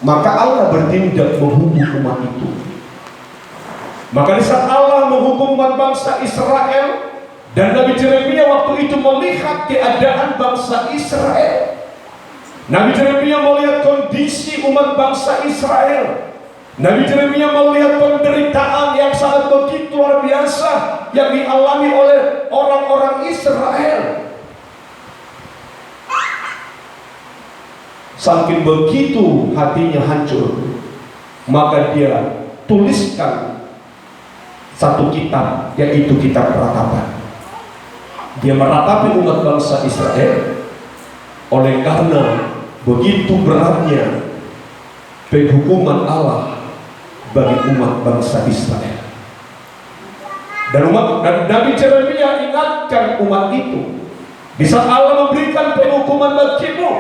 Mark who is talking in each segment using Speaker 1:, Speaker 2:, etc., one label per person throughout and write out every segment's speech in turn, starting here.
Speaker 1: maka Allah bertindak menghukum umat itu. Maka di saat Allah menghukum umat bangsa Israel, dan Nabi Yeremia waktu itu melihat keadaan bangsa Israel, Nabi Yeremia melihat kondisi umat bangsa Israel. Nabi Yeremia melihat penderitaan yang sangat begitu luar biasa yang dialami oleh orang-orang Israel. Saking begitu hatinya hancur, maka dia tuliskan satu kitab, yaitu kitab peratapan. Dia meratapi umat bangsa Israel oleh karena begitu beratnya penghukuman Allah bagi umat bangsa Israel. Dan Nabi Yeremia ingatkan umat itu, di saat Allah memberikan penghukuman bagimu,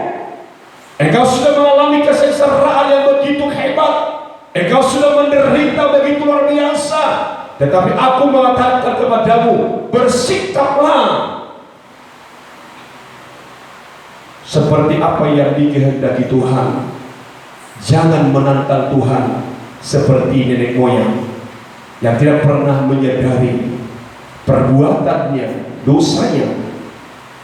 Speaker 1: engkau sudah mengalami kesengsaraan yang begitu hebat, engkau sudah menderita begitu luar biasa, tetapi aku mengatakan kepadamu, bersikaplah seperti apa yang dikehendaki Tuhan. Jangan menantang Tuhan seperti nenek moyang yang tidak pernah menyadari perbuatannya, dosanya.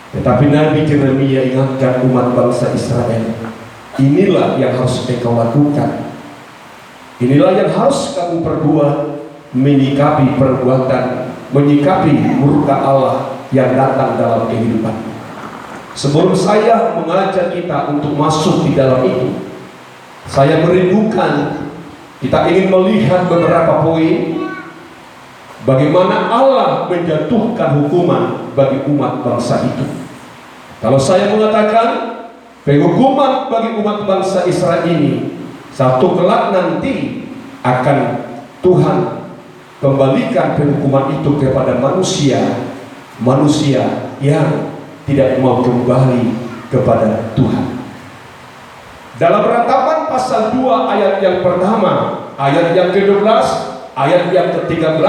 Speaker 1: Tetapi Nabi Yeremia ingatkan umat bangsa Israel, inilah yang harus engkau lakukan, inilah yang harus kamu perbuat, menyikapi perbuatan, menyikapi murka Allah yang datang dalam kehidupan. Sebelum saya mengajak kita untuk masuk di dalam itu, saya merindukan kita ingin melihat beberapa poin bagaimana Allah menjatuhkan hukuman bagi umat bangsa itu. Kalau saya mengatakan penghukuman bagi umat bangsa Israel ini, satu kelak nanti akan Tuhan kembalikan penghukuman itu kepada manusia yang tidak mau kembali kepada Tuhan. Dalam Ratapan pasal 2 ayat yang pertama, ayat yang ke-12, ayat yang ke-13,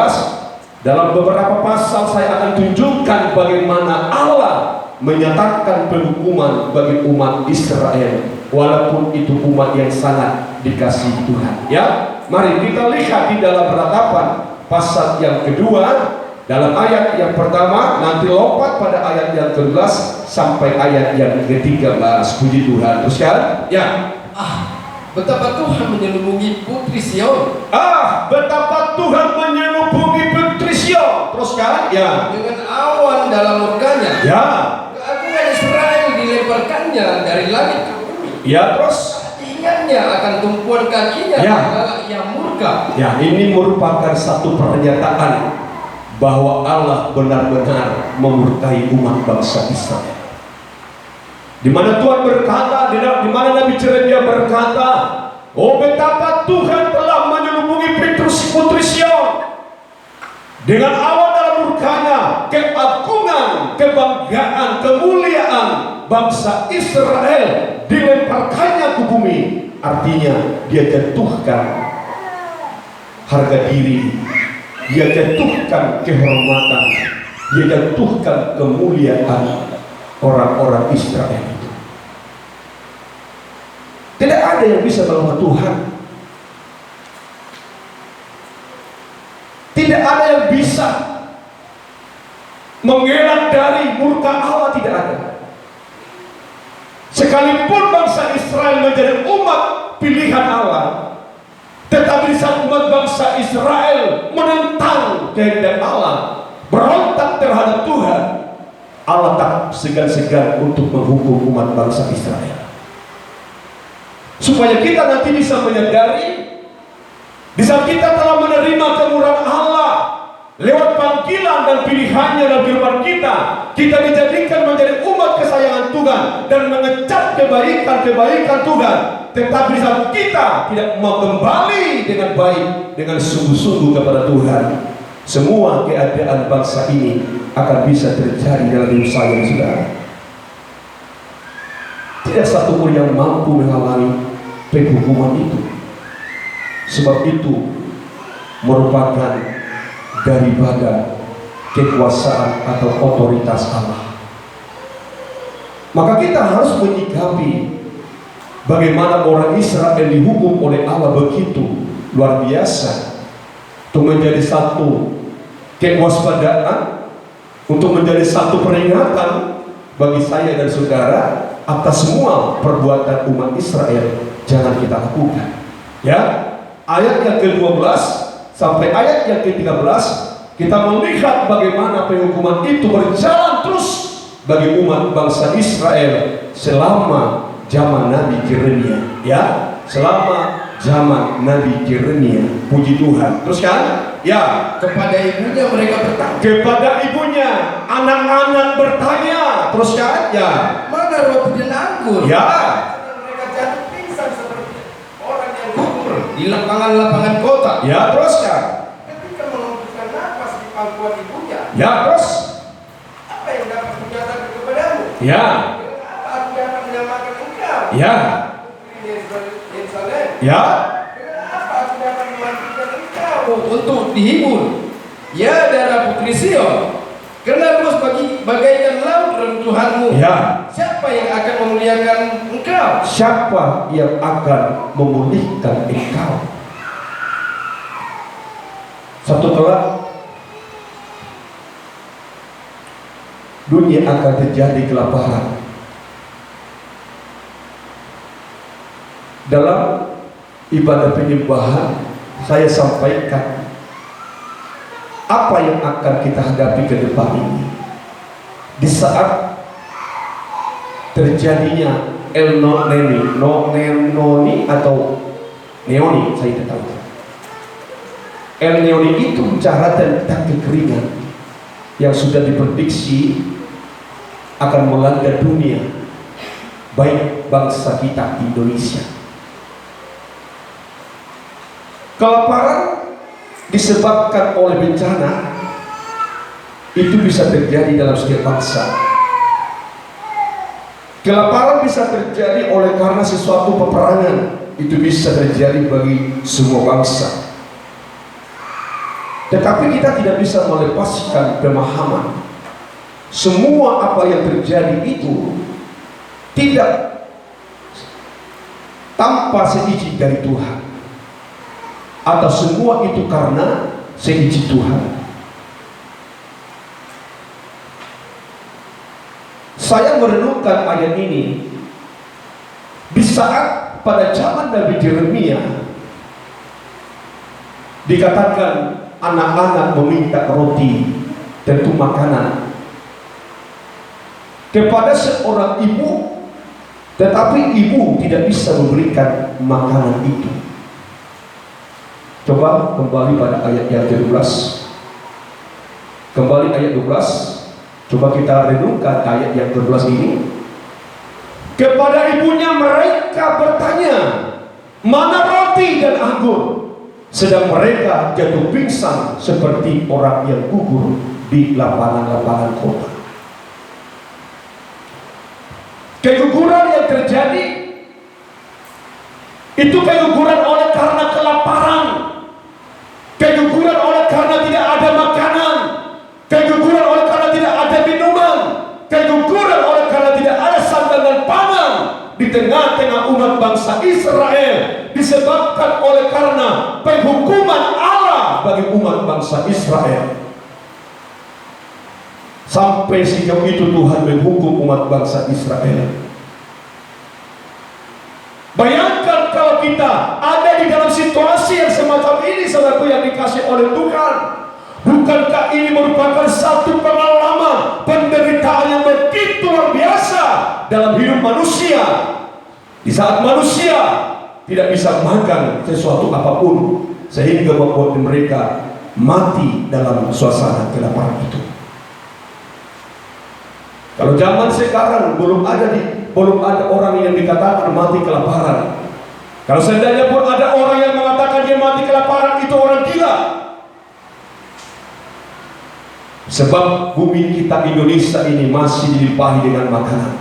Speaker 1: dalam beberapa pasal saya akan tunjukkan bagaimana Allah menyatakan penghukuman bagi umat Israel, walaupun itu umat yang sangat dikasihi Tuhan. Ya, mari kita lihat di dalam Ratapan pasal yang kedua, dalam ayat yang pertama, nanti lompat pada ayat yang ke-11 sampai ayat yang ke-13. Puji Tuhan. Teruskan. Ya.
Speaker 2: Betapa Tuhan menyelubungi putri Sion.
Speaker 1: Betapa Tuhan menyelubungi putri Sion. Teruskan. Ya.
Speaker 2: Dengan awan dalam murkanya.
Speaker 1: Ya.
Speaker 2: Keagungan Israel dilemparkannya dari langit ke bumi.
Speaker 1: Ya, terus.
Speaker 2: Ingatnya akan tumpuan kakinya adalah yang murka.
Speaker 1: Ya, ini merupakan satu pernyataan bahwa Allah benar-benar memurkai umat bangsa Israel. Di mana Tuhan berkata, di mana Nabi Yeremia berkata, oh betapa Tuhan telah menyelubungi putri Sion dengan awan dalam murkanya, keagungan, kebanggaan, kemuliaan bangsa Israel dilemparkannya ke bumi. Artinya dia jatuhkan harga diri, dia jatuhkan kehormatan, dia jatuhkan kemuliaan orang-orang Israel itu. Tidak ada yang bisa melawan Tuhan. Tidak ada yang bisa mengelak dari murka Allah, tidak ada. Sekalipun bangsa Israel menjadi umat pilihan Allah, tetapi saat umat bangsa Israel menentang kehendak Allah, berontak terhadap Tuhan, Allah tak segan-segan untuk menghukum umat bangsa Israel. Supaya kita nanti bisa menyadari, di saat kita telah menerima kemurahan Allah lewat panggilan dan pilihannya dalam kehidupan kita, kita dijadikan menjadi umat kesayangan Tuhan dan mengecap kebaikan-kebaikan Tuhan. Tetapi saat kita tidak mau kembali dengan baik, dengan sungguh-sungguh kepada Tuhan, semua keadaan bangsa ini akan bisa terjadi dalam hidup saya dan saudara. Tidak satu pun yang mampu menghalangi penghukuman itu. Sebab itu merupakan daripada kekuasaan atau otoritas Allah. Maka kita harus menyikapi bagaimana orang Israel dihukum oleh Allah begitu luar biasa, untuk menjadi satu kewaspadaan, untuk menjadi satu peringatan bagi saya dan saudara atas semua perbuatan umat Israel. Jangan kita lakukan. Ya, ayat yang ke-12 sampai ayat yang ke-13 kita melihat bagaimana penghukuman itu berjalan terus bagi umat bangsa Israel selama zaman Nabi Yeremia. Ya, selama zaman Nabi Yeremia. Puji Tuhan. Terus kan? Ya,
Speaker 2: Kepada ibunya mereka bertanya,
Speaker 1: kepada ibunya anak-anak bertanya. Terus kan? Ya,
Speaker 2: mana roti dan anggur?
Speaker 1: ya,
Speaker 2: Dan mereka jatuh pingsan seperti orang yang gugur di lapangan-lapangan kota.
Speaker 1: ya, terus kan?
Speaker 2: Ketika menghembuskan nafas di pangkuan ibunya,
Speaker 1: Ya, terus?
Speaker 2: apa yang dapat kunyatakan kepadamu?
Speaker 1: Ya,
Speaker 2: Dengan apa aku dapat menyamakan engkau?
Speaker 1: ya,
Speaker 2: Putri Yerusalem.
Speaker 1: ya,
Speaker 2: Dengan apa aku dapat memandikan engkau untuk dihibur? Ya darah putri Sion, karena terus bagaikan laut runtuhanmu.
Speaker 1: ya.
Speaker 2: Siapa yang akan memuliakan engkau?
Speaker 1: Siapa yang akan memulihkan engkau? Satu kelak dunia akan terjadi kelaparan. Dalam ibadah penyembahan saya sampaikan apa yang akan kita hadapi ke depan ini. Di saat terjadinya El Noni atau Neoni, saya tidak tahu. El Neoni itu bicara tentang kekeringan yang sudah diprediksi akan melanda dunia, baik bangsa kita Indonesia. Kelaparan disebabkan oleh bencana itu bisa terjadi dalam setiap bangsa. Kelaparan bisa terjadi oleh karena sesuatu peperangan, itu bisa terjadi bagi semua bangsa. Tetapi kita tidak bisa melepaskan pemahaman semua apa yang terjadi itu tidak tanpa seizin dari Tuhan, atau semua itu karena seizin Tuhan. Saya merenungkan ayat ini di saat pada zaman Nabi Yeremia dikatakan anak-anak meminta roti, tentu makanan, kepada seorang ibu, tetapi ibu tidak bisa memberikan makanan itu. Coba kembali pada ayat yang ke-12. Kembali ayat 12. Coba kita renungkan ayat yang ke-12 ini. Kepada ibunya mereka bertanya, mana roti dan anggur? Sedang mereka jatuh pingsan seperti orang yang gugur di lapangan-lapangan kota. Keguguran yang terjadi itu keguguran oleh karena kelaparan, keguguran oleh karena tidak ada makanan, keguguran oleh karena tidak ada minuman, keguguran oleh karena tidak ada sandan dan pangan di tengah-tengah umat bangsa Israel, disebabkan oleh karena penghukuman Allah bagi umat bangsa Israel. Sampai sejauh itu Tuhan menghukum umat bangsa Israel. Bayangkan kalau kita ada di dalam situasi yang semacam ini, saudaraku yang dikasih oleh Tuhan. Bukankah ini merupakan satu pengalaman penderitaan yang begitu luar biasa dalam hidup manusia, di saat manusia tidak bisa makan sesuatu apapun, sehingga membuat mereka mati dalam suasana kelaparan itu. Kalau zaman sekarang belum ada orang yang dikatakan mati kelaparan. Kalau seandainya pun ada orang yang mengatakan dia mati kelaparan, itu orang gila. Sebab bumi kita Indonesia ini masih dilimpahi dengan makanan.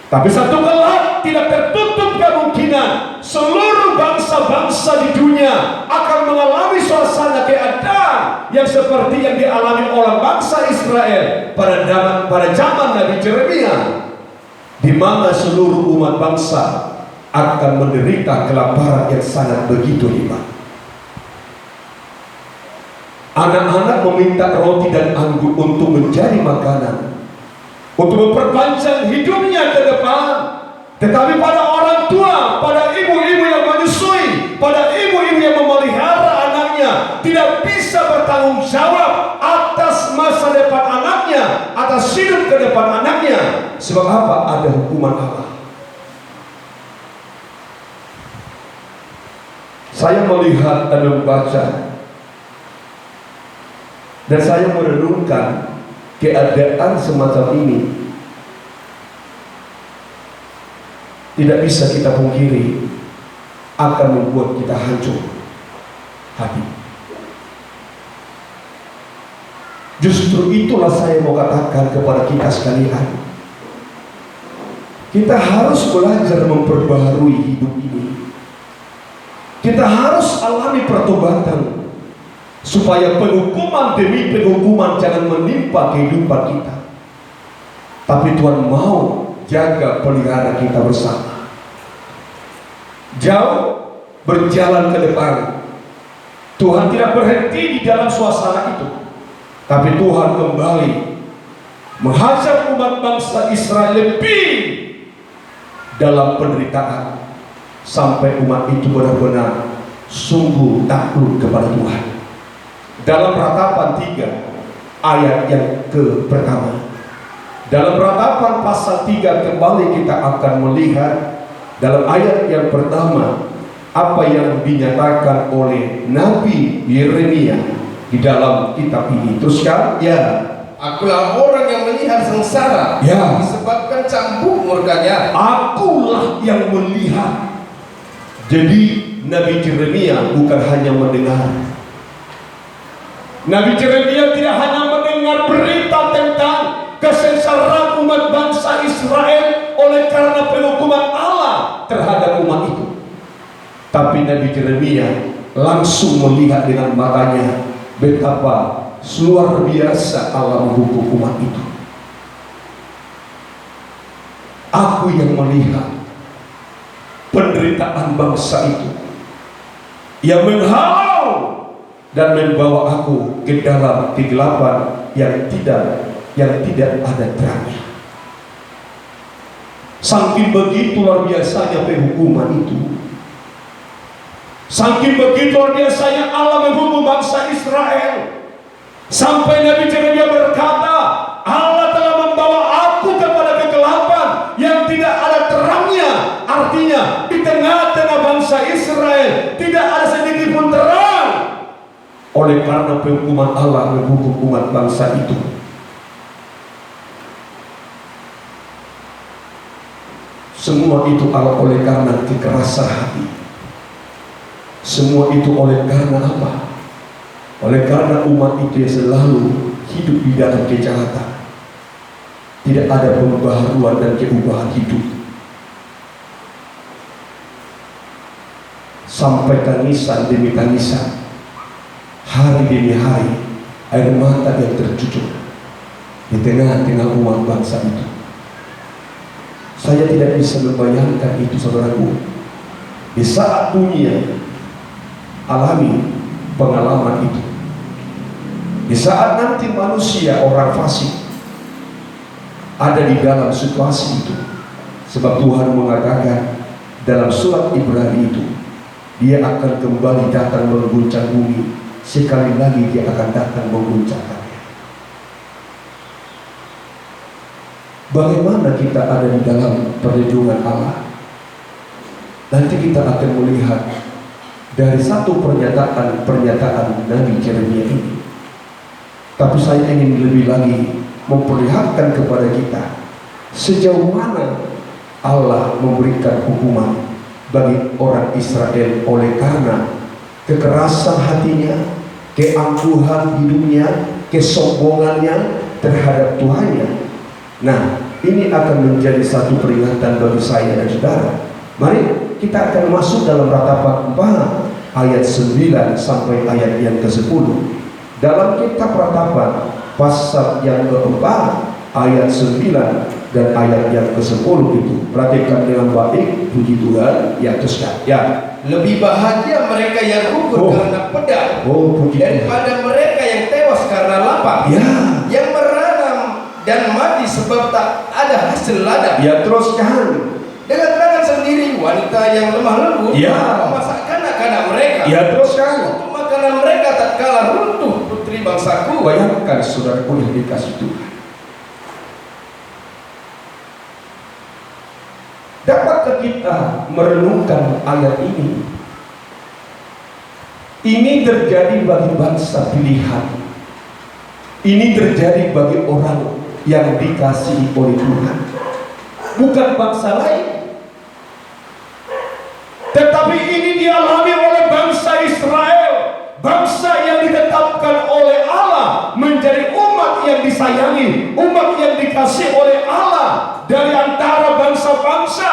Speaker 1: Tapi satu kelak tidak tertutup kemungkinan seluruh bangsa-bangsa di dunia akan mengalami suasana keadaan yang seperti yang dialami oleh bangsa Israel pada zaman Nabi Yeremia. di mana seluruh umat bangsa akan menderita kelaparan yang sangat begitu hebat. Anak-anak meminta roti dan anggur untuk menjadi makanan, untuk memperpanjang hidupnya ke depan. Tetapi pada orang tua, pada ibu-ibu yang menyusui, pada ibu-ibu yang memelihara anaknya, tidak bisa bertanggung jawab atas masa depan anaknya, atas hidup ke depan anaknya. Sebab apa? Ada hukuman Allah. Saya melihat dan membaca, dan saya merenungkan keadaan semacam ini. Tidak bisa kita pungkiri akan membuat kita hancur hati. Justru itulah saya mau katakan kepada kita sekalian, kita harus belajar memperbaharui hidup ini. Kita harus alami pertobatan, supaya penghukuman demi penghukuman jangan menimpa kehidupan kita. Tapi Tuhan mau jaga pelihara kita bersama. Jauh berjalan ke depan. Tuhan tidak berhenti di dalam suasana itu, tapi Tuhan kembali menghajar umat bangsa Israel lebih dalam penderitaan, sampai umat itu benar-benar sungguh takluk kepada Tuhan. Dalam Ratapan 3 ayat yang pertama, dalam Ratapan pasal 3 kembali kita akan melihat dalam ayat yang pertama apa yang dinyatakan oleh Nabi Yeremia di dalam kitab ini. Teruskan, ya.
Speaker 2: Akulah orang yang melihat sengsara,
Speaker 1: Ya.
Speaker 2: disebabkan cambuk murkanya.
Speaker 1: Akulah yang melihat. Jadi Nabi Yeremia bukan hanya mendengar. Nabi Yeremia tidak hanya mendengar berita tentang kesengsaraan umat bangsa Israel oleh karena penghukuman Allah terhadap umat itu, tapi Nabi Yeremia langsung melihat dengan matanya betapa luar biasa Allah menghukum umat itu. Aku yang melihat penderitaan bangsa itu yang menghalau dan membawa aku ke dalam kegelapan yang tidak ada terangnya. Saking begitu luar biasanya penghukuman itu, saking begitu luar biasanya Allah menghukum bangsa Israel, sampai Nabi Yeremia berkata, Allah telah membawa aku kepada kegelapan yang tidak ada terangnya. Artinya di tengah-tengah bangsa Israel tidak ada sedikit pun terang, oleh karena penghukuman Allah menghukum umat bangsa itu. Semua itu oleh karena kekerasan hati. Semua itu oleh karena apa? Oleh karena umat itu yang selalu hidup di dalam kejahatan. Tidak ada pembaharuan dan perubahan hidup. Sampai tangisan demi tangisan, hari demi hari, air mata yang tercucur di tengah-tengah umat bangsa itu. Saya tidak bisa membayangkan itu, saudaraku. Di saat dunia alami pengalaman itu, di saat nanti manusia orang fasik ada di dalam situasi itu, sebab Tuhan mengatakan dalam surat Ibrani itu, Dia akan kembali datang mengguncang bumi. Sekali lagi Dia akan datang mengguncangkannya. Bagaimana kita ada di dalam perlindungan Allah? Nanti kita akan melihat dari satu pernyataan Nabi Yeremia ini. Tapi saya ingin lebih lagi memperlihatkan kepada kita sejauh mana Allah memberikan hukuman bagi orang Israel oleh karena kekerasan hatinya, keangkuhan hidupnya, kesombongannya terhadap Tuhannya. Nah, ini akan menjadi satu peringatan bagi saya dan saudara. Mari kita akan masuk dalam Ratapan 4 ayat 9 sampai ayat yang ke-10. Dalam kitab Ratapan pasal yang keempat ayat 9 dan ayat yang ke-10 itu. Perhatikan dengan baik, puji Tuhan. Ya, teruskan. Ya.
Speaker 2: Lebih bahagia mereka yang gugur karena pedang
Speaker 1: Puji Tuhan.
Speaker 2: daripada mereka yang tewas karena lapar.
Speaker 1: Ya.
Speaker 2: Yang meranam dan mati sebab tak ada hasil ladang.
Speaker 1: Ya, teruskan.
Speaker 2: Dengan tangan sendiri wanita yang lemah lembut
Speaker 1: Ya.
Speaker 2: memasak kanak-kanak mereka.
Speaker 1: Ya, teruskan.
Speaker 2: Untuk makanan mereka tak kalah runtuh putri bangsaku.
Speaker 1: Bayangkan saudaraku yang dikasih Tuhan. Dapatkah kita merenungkan ayat ini? Ini terjadi bagi bangsa pilihan. Ini terjadi bagi orang yang dikasihi oleh Tuhan. Bukan bangsa lain. Tetapi ini dialami oleh bangsa Israel. Bangsa yang ditetapkan oleh Allah menjadi umat yang disayangi, umat yang dikasihi oleh Allah dari antara bangsa-bangsa.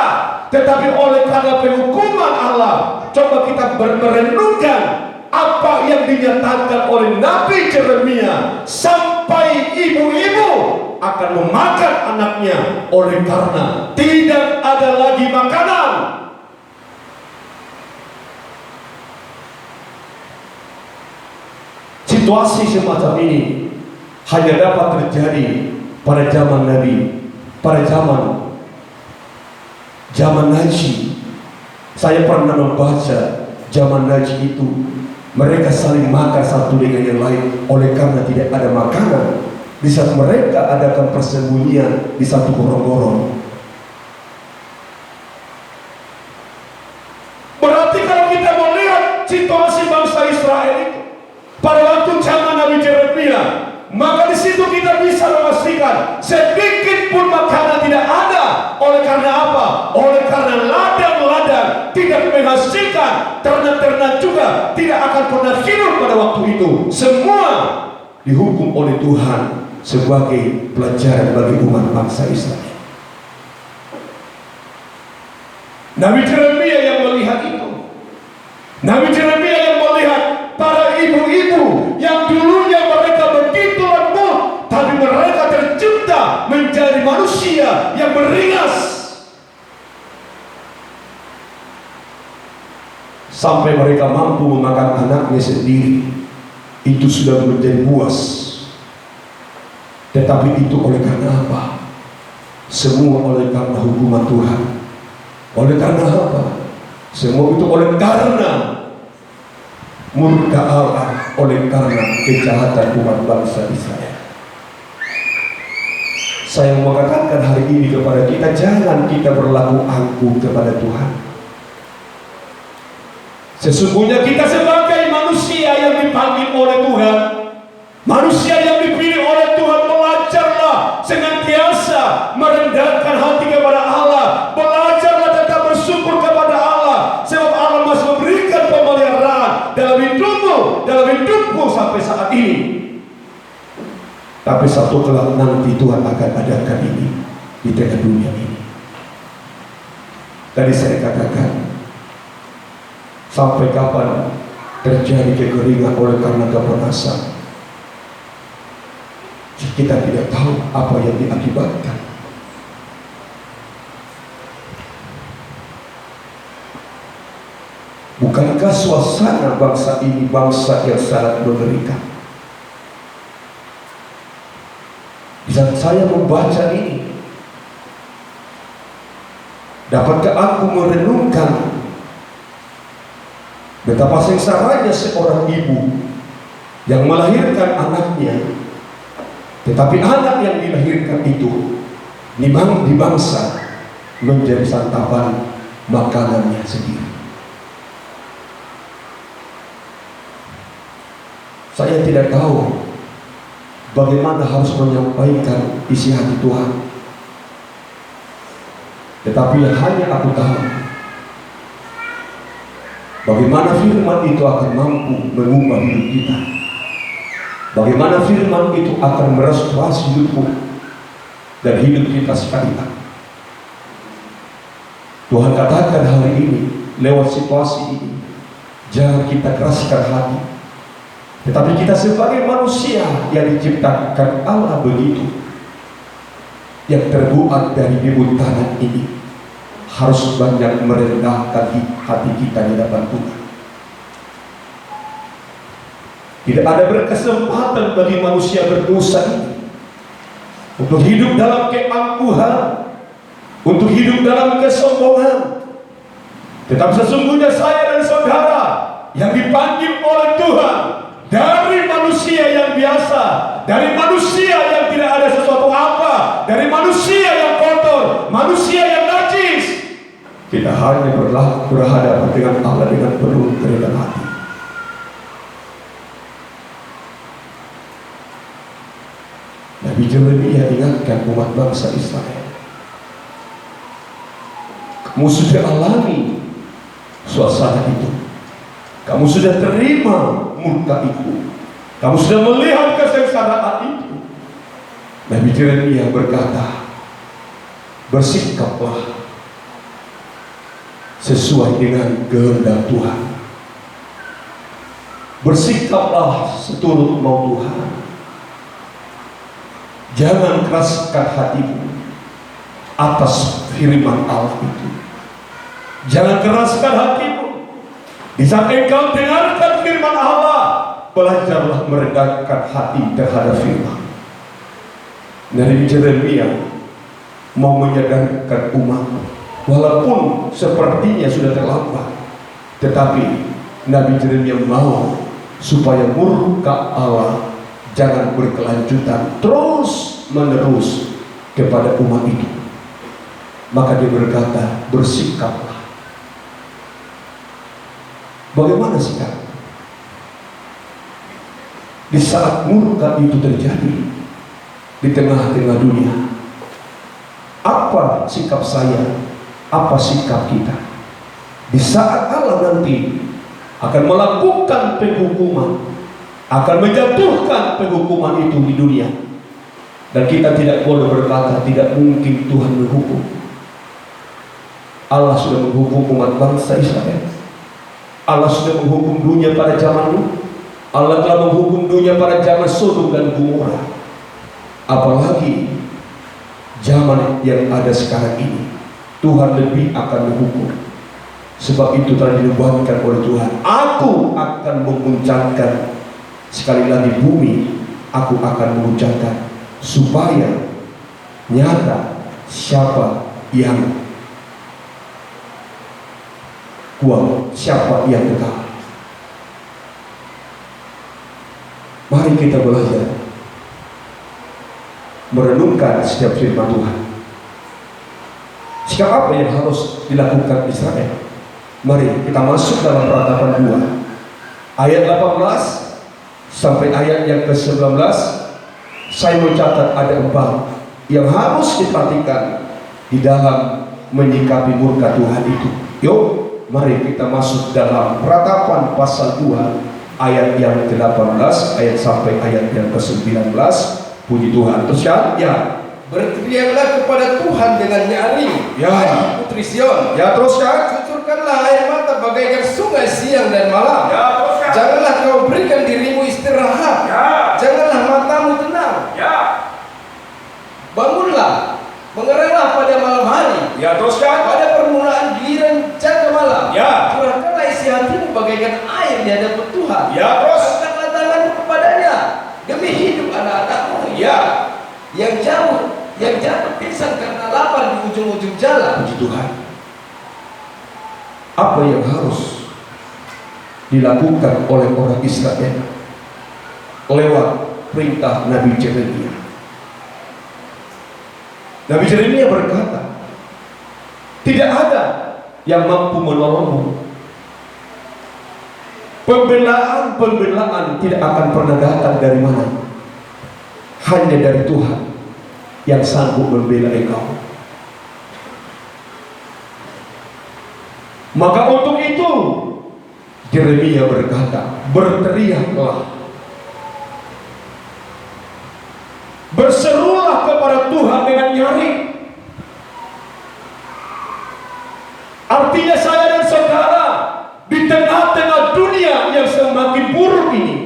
Speaker 1: Tetapi oleh karena penghukuman Allah, coba kita merenungkan apa yang dinyatakan oleh Nabi Yeremia, sampai ibu-ibu akan memakan anaknya oleh karena tidak ada lagi makanan. Situasi semacam ini hanya dapat terjadi pada zaman Nabi, pada zaman Najib. Saya pernah membaca zaman Najib itu, mereka saling makan satu dengan yang lain oleh karena tidak ada makanan. Di saat mereka adakan persembunyian di satu gorong-gorong. Berarti kalau kita melihat situasi bangsa Israel itu pada waktu zaman Nabi Yeremia, maka di situ kita bisa memastikan sedikit pun makanan tidak ada. Oleh karena apa? Oleh karena ladang-ladang tidak menghasilkan, ternak-ternak juga tidak akan pernah hidup pada waktu itu. Semua dihukum oleh Tuhan sebagai pelajaran bagi umat bangsa Israel. Nabi Yeremia yang melihat itu. Nabi Yeremia yang melihat para ibu-ibu yang dulunya mereka begitu lembut, tapi mereka tercipta menjadi manusia yang beringas, sampai mereka mampu memakan anaknya sendiri. Itu sudah menjadi puas. Tetapi itu oleh karena apa? Semua oleh karena hukuman Tuhan. Oleh karena apa? Semua itu oleh karena murka Allah, oleh karena kejahatan umat bangsa Israel. Saya mau katakan hari ini kepada kita, jangan kita berlaku angkuh kepada Tuhan. Sesungguhnya kita sebagai manusia yang dipanggil oleh Tuhan, manusia yang dipilih oleh Tuhan, belajarlah senantiasa merendahkan hati kepada Allah. Belajarlah tetap bersyukur kepada Allah, sebab Allah masih memberikan pemeliharaan dalam hidupmu, dalam hidupku sampai saat ini. Tapi satu kelak nanti Tuhan akan adakan ini di tengah dunia ini. Tadi saya katakan, sampai kapan terjadi kekeringan oleh karena kepanasan? Kita tidak tahu apa yang diakibatkan. Bukankah suasana bangsa ini bangsa yang sangat mengerikan? Di saat saya membaca ini, dapatkah aku merenungkan betapa sengsaranya seorang ibu yang melahirkan anaknya, tetapi anak yang dilahirkan itu di bangsa menjadi santapan makanannya sendiri. Saya tidak tahu bagaimana harus menyampaikan isi hati Tuhan, tetapi yang hanya aku tahu, bagaimana firman itu akan mampu mengubah hidup kita. Bagaimana firman itu akan merestorasi hidupmu dan hidup kita sekalian. Tuhan katakan hari ini lewat situasi ini, jangan kita keraskan hati, tetapi kita sebagai manusia yang diciptakan Allah begitu, yang terbuat dari bibit tanah ini harus banyak merendahkan hati kita di hadapan Tuhan. Tidak ada berkesempatan bagi manusia berdosa ini untuk hidup dalam keangkuhan, untuk hidup dalam kesombongan. Tetapi sesungguhnya saya dan saudara yang dipanggil oleh Tuhan dari manusia yang biasa, dari manusia yang tidak ada sesuatu apa, dari manusia yang kotor, manusia yang najis, kita hanya berhadapan dengan Allah dengan penuh kerendahan hati. Nabi Yeremia ingatkan umat bangsa Israel, kamu sudah alami suasana itu, kamu sudah terima murka itu, kamu sudah melihat kesengsaraan itu. Nabi Yeremia berkata, bersikaplah sesuai dengan kehendak Tuhan, bersikaplah seturut mau Tuhan. Jangan keraskan hatimu atas firman Allah itu. Jangan keraskan hatimu. Di saat engkau dengarkan firman Allah, belajarlah merendahkan hati terhadap firman. Nabi Yeremia mau menyadarkan umat, walaupun sepertinya sudah terlambat, tetapi Nabi Yeremia mau supaya murka Allah jangan berkelanjutan terus menerus kepada umat itu. Maka dia berkata, bersikaplah. Bagaimana sikap? Di saat murka itu terjadi di tengah-tengah dunia, apa sikap saya? Apa sikap kita? Di saat Allah nanti akan melakukan penghukuman, akan menjatuhkan penghukuman itu di dunia, dan kita tidak boleh berkata tidak mungkin Tuhan menghukum. Allah sudah menghukum umat bangsa Israel. Allah sudah menghukum dunia pada zaman Nuh. Allah telah menghukum dunia pada zaman Sodom dan Gomora. Apalagi zaman yang ada sekarang ini, Tuhan lebih akan menghukum. Sebab itu telah dinubuatkan oleh Tuhan, aku akan menguncangkan sekali lagi bumi, aku akan mengucapkan supaya nyata siapa yang kuat, siapa yang kekal. Mari kita belajar merenungkan setiap firman Tuhan. Sikap apa yang harus dilakukan Israel? Mari kita masuk dalam Peratapan 2 ayat 18 sampai ayat yang ke-19. Saya mencatat ada 4 yang harus diperhatikan di dalam menyikapi murka Tuhan itu. Yuk, mari kita masuk dalam Peratapan pasal 2 ayat yang ke-18 ayat sampai ayat yang ke-19. Puji Tuhan. Teruskan, ya.
Speaker 2: Berteriaklah kepada Tuhan dengan nyaring,
Speaker 1: Ya.
Speaker 2: hai putri Sion.
Speaker 1: Ya, teruskan.
Speaker 2: Cucurkanlah air mata bagaikan sungai siang dan malam.
Speaker 1: Ya, teruskan.
Speaker 2: Janganlah kau berikan dirimu istirahat.
Speaker 1: Ya.
Speaker 2: Janganlah matamu tenang.
Speaker 1: Ya.
Speaker 2: Bangunlah, mengeranglah pada malam hari.
Speaker 1: Ya, teruskan.
Speaker 2: Pada permulaan giliran jaga malam.
Speaker 1: Ya.
Speaker 2: Curahkanlah isi hatimu bagaikan air di hadapan Tuhan.
Speaker 1: Ya, terus.
Speaker 2: Angkatlah tanganmu kepadanya demi hidup anak-anakmu.
Speaker 1: Ya.
Speaker 2: Yang jatuh pingsan karena lapar di ujung-ujung jalan.
Speaker 1: Puji Tuhan. Apa yang harus dilakukan oleh orang Israel lewat perintah Nabi Yeremia? Nabi Yeremia berkata, tidak ada yang mampu menolongmu. Pembelaan tidak akan pernah datang dari mana? Hanya dari Tuhan yang sanggup membela engkau. Maka untuk itu Yeremia berkata, berteriaklah, berserulah kepada Tuhan dengan nyaring. Artinya saya dan saudara di tengah-tengah dunia yang semakin buruk ini,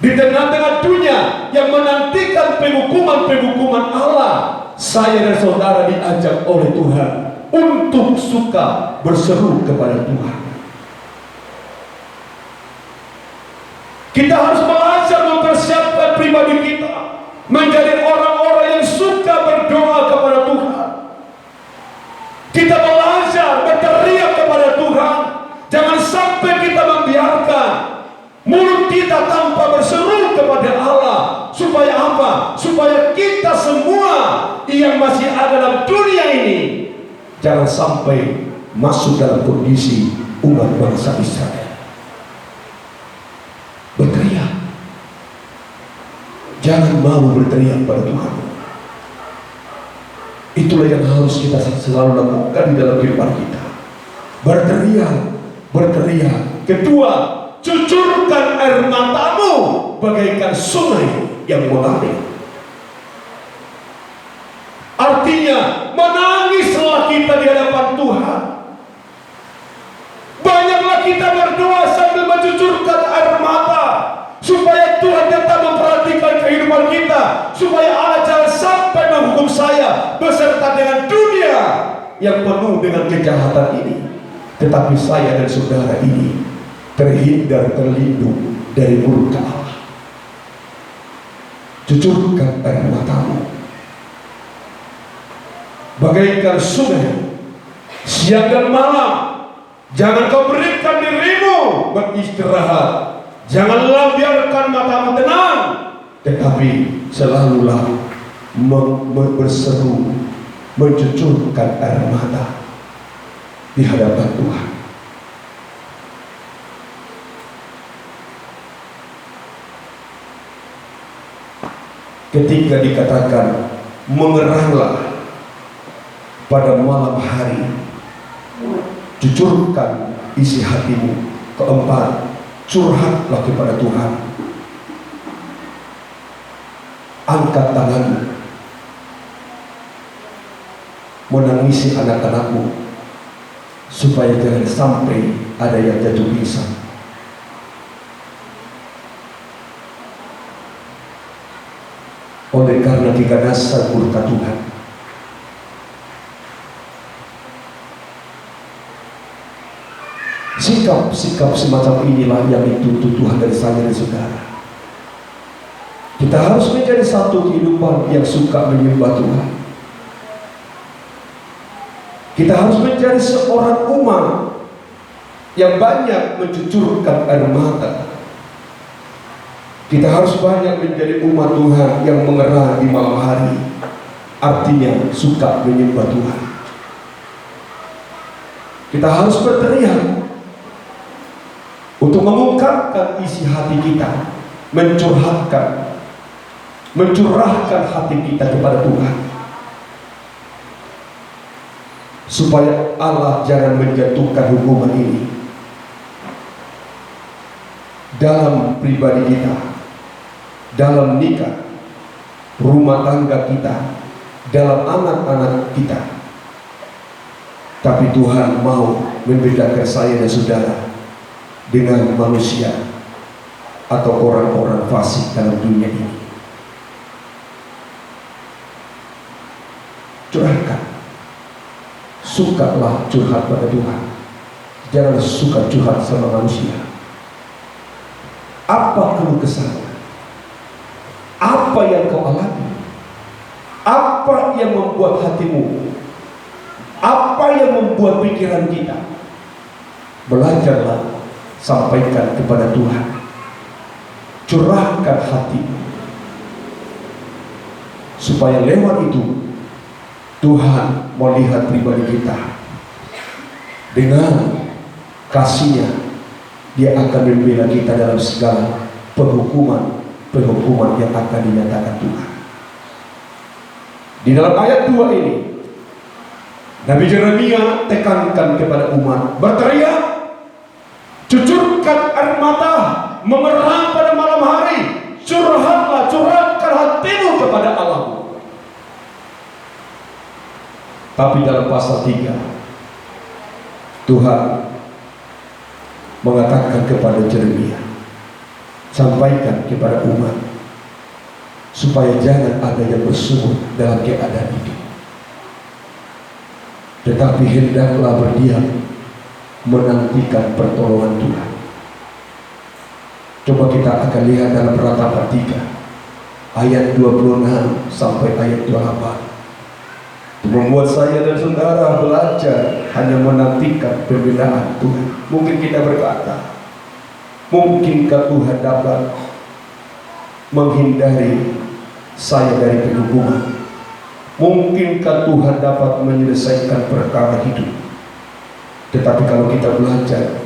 Speaker 1: di tengah-tengah dunia yang menantikan penghukuman Allah, saya dan saudara diajak oleh Tuhan untuk suka berseru kepada Tuhan. Kita harus belajar mempersiapkan pribadi kita menjadi orang-orang yang suka berdoa kepada Tuhan. Kita belajar berteriak kepada Tuhan. Jangan sampai kita membiarkan mulut kita tanpa berseru kepada Allah. Supaya apa? Supaya kita semua yang masih ada dalam dunia ini jangan sampai masuk dalam kondisi umat bangsa Israel. Berteriak. Jangan malu berteriak pada Tuhan. Itulah yang harus kita selalu lakukan di dalam kehidupan kita. Berteriak, berteriak. Kedua, cucurkan air matamu bagaikan sungai yang mengalir. Artinya, menangislah kita di hadapan Tuhan. Banyaklah kita berdoa sambil mencucurkan air mata, supaya Tuhan tetap memperhatikan kehidupan kita, supaya Allah jangan sampai menghukum saya beserta dengan dunia yang penuh dengan kejahatan ini. Tetapi saya dan saudara ini terhindar, terlindung dari murka Allah. Cucurkan air matamu bagaikan sungai siang dan malam. Jangan kau berikan dirimu beristirahat. Janganlah biarkan matamu tenang, tetapi selalulah berseru, mencucurkan air mata di hadapan Tuhan. Ketika dikatakan mengerahlah pada malam hari, cucurkan isi hatimu. Keempat, curhatlah kepada Tuhan. Angkat tanganmu, menangisi anak-anakmu, supaya jangan sampai ada yang jatuh pingsan. Oleh karena keganasan murka Tuhan, sikap-sikap semacam inilah yang dituntut Tuhan dari saya dan saudara. Kita harus menjadi satu kehidupan yang suka menyembah Tuhan. Kita harus menjadi seorang umat yang banyak mencucurkan air mata. Kita harus banyak menjadi umat Tuhan yang mengerah di malam hari. Artinya suka menyembah Tuhan. Kita harus berteriak untuk mengungkapkan isi hati kita, mencurahkan hati kita kepada Tuhan, supaya Allah jangan menjatuhkan hukuman ini dalam pribadi kita, dalam nikah, rumah tangga kita, dalam anak-anak kita. Tapi Tuhan mau membedakan saya dan saudara dengan manusia atau orang-orang fasik dalam dunia ini. Curahkan, sukalah curhat pada Tuhan. Jangan suka curhat sama manusia. Apa keluh kesah? Apa yang kau alami? Apa yang membuat hatimu? Apa yang membuat pikiran kita? Belajarlah, sampaikan kepada Tuhan. Curahkan hati, supaya lewat itu Tuhan melihat pribadi kita. Dengan kasih-Nya, Dia akan membela kita dalam segala penghukuman yang akan dinyatakan Tuhan. Di dalam ayat 2 ini, Nabi Yeremia tekankan kepada umat, berteriak, cucurkan air mata, memerah pada malam hari, curhatkan hatimu kepada Allah. Tapi dalam pasal 3, Tuhan mengatakan kepada Yeremia, sampaikan kepada umat, supaya jangan ada yang bersungut dalam keadaan itu, tetapi hendaklah berdiam menantikan pertolongan Tuhan. Coba kita akan lihat dalam Ratapan 3 ayat 26 sampai ayat 28. Membuat saya dan saudara belajar hanya menantikan pembelaan Tuhan. Mungkin kita berkata, mungkinkah Tuhan dapat menghindari saya dari penghukuman? Mungkinkah Tuhan dapat menyelesaikan perkara hidup? Tetapi kalau kita belajar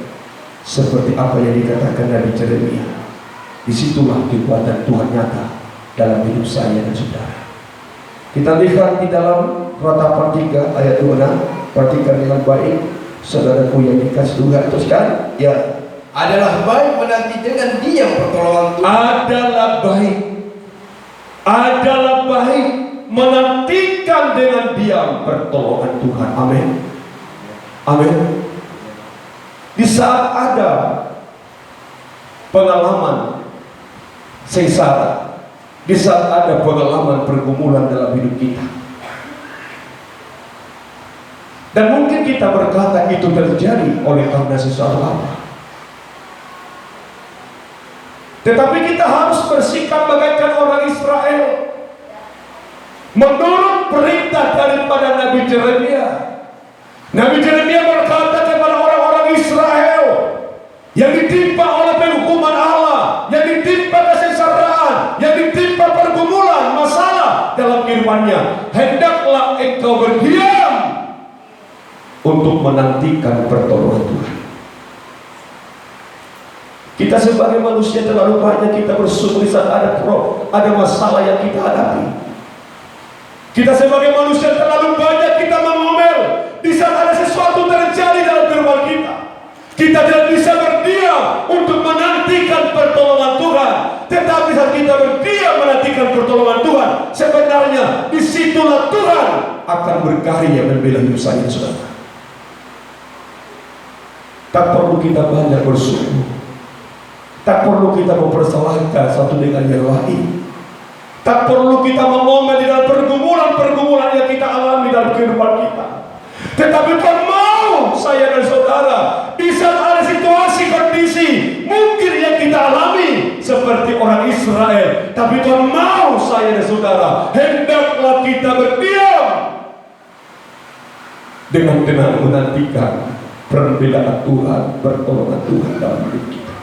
Speaker 1: seperti apa yang dikatakan Nabi Yeremia, disitulah kekuatan Tuhan nyata dalam hidup saya dan saudara. Kita lihat di dalam Ratapan 3 ayat 26. Perhatikan dengan baik, saudaraku yang dikasih Tuhan. Teruskan, ya.
Speaker 2: Adalah baik menanti dengan diam pertolongan Tuhan.
Speaker 1: Adalah baik menantikan dengan diam pertolongan Tuhan. Amin. Amin. Di saat ada pengalaman sengsara, di saat ada pengalaman pergumulan dalam hidup kita, dan mungkin kita berkata itu terjadi oleh karena sesuatu apa, tetapi kita harus bersikap bagaikan orang Israel menurut perintah daripada Nabi Yeremia. Nabi Yeremia berkata kepada orang-orang Israel yang ditimpa oleh penghukuman Allah, yang ditimpa kesengsaraan, yang ditimpa pergumulan, masalah dalam kehidupannya, hendaklah engkau berdiam untuk menantikan pertolongan Tuhan. Kita sebagai manusia terlalu banyak kita bersungguh saat ada masalah yang kita hadapi. Kita sebagai manusia terlalu banyak kita mengomel di saat ada sesuatu terjadi dalam kehidupan kita. Kita tidak bisa berdiam untuk menantikan pertolongan Tuhan. Tetapi saat kita berdiam menantikan pertolongan Tuhan, sebenarnya disitulah Tuhan akan berkarya membela hidup saya, saudara. Tak perlu kita banyak bersungguh, tak perlu kita mempersalahkan satu dengan yang lain, tak perlu kita mengomel di dalam pergumulan-pergumulan yang kita alami dalam kehidupan kita. Tetapi Tuhan mau saya dan saudara di saat ada situasi kondisi mungkin yang kita alami seperti orang Israel, tapi Tuhan mau saya dan saudara hendaklah kita berdiam dengan tenang menantikan pembelaan Tuhan, pertolongan Tuhan dalam hidup kita.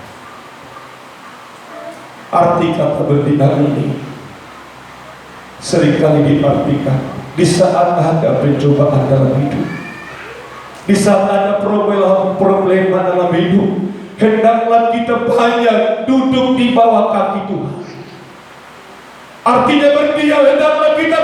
Speaker 1: Arti kata berdiam ini seringkali diartikan di saat ada pencobaan dalam hidup, di saat ada problema dalam hidup, hendaklah kita banyak duduk di bawah kaki Tuhan. Artinya berdiam, hendaklah kita